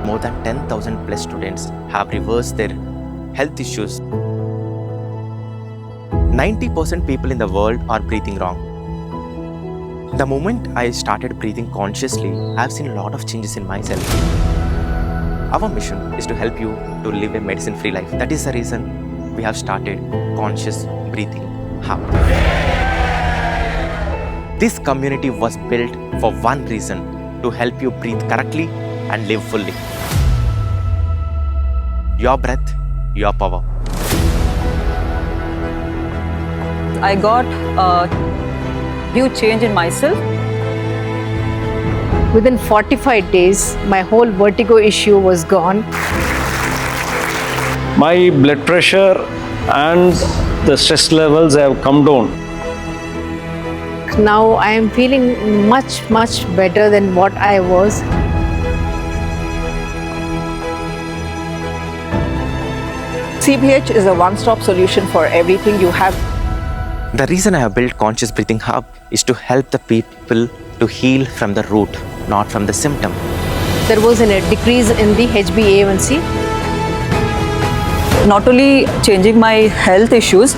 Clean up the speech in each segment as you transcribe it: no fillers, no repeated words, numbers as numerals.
more than 10,000 plus students have reversed their health issues. 90% people in the world are breathing wrong. The moment I started breathing consciously, I have seen a lot of changes in myself. Our mission is to help you to live a medicine-free life. That is the reason we have started Conscious Breathing Hub. This community was built for one reason, to help you breathe correctly and live fully. Your breath, your power. I got a huge change in myself. Within 45 days, my whole vertigo issue was gone. My blood pressure and the stress levels have come down. Now I am feeling much better than what I was. CBH is a one-stop solution for everything you have. The reason I have built Conscious Breathing Hub is to help the people to heal from the root, not from the symptom. There was a decrease in the HbA1c. Not only changing my health issues,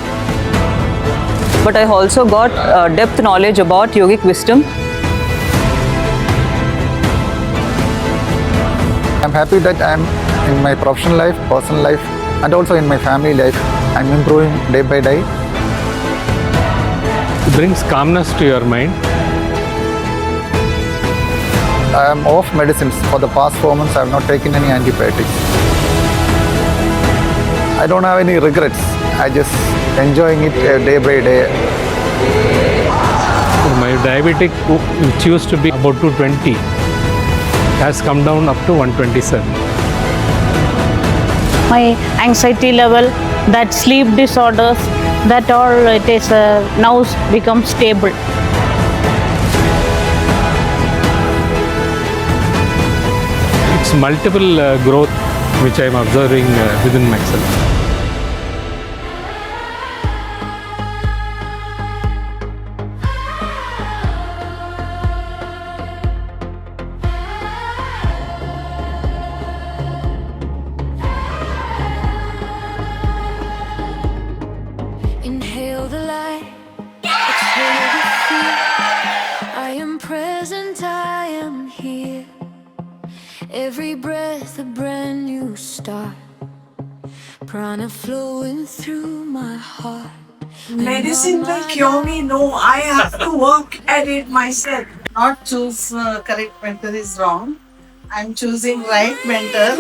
but I also got depth knowledge about yogic wisdom. I'm happy that I'm in my professional life, personal life, and also in my family life. I'm improving day by day. It brings calmness to your mind. I am off medicines. For the past 4 months, I have not taken any antibiotics. I don't have any regrets. I just enjoying it day by day. My diabetic, which used to be about 220, has come down up to 127. My anxiety level, that sleep disorders, that all it is now become stable. It's multiple growth which I am observing within myself. Inhale the light, exhale the fear. I am present, I am here. Every breath a brand new start. Prana flowing through my heart. Medicine will cure me. No, I have to work at it myself. Not choose correct mentor is wrong. I'm choosing right mentor.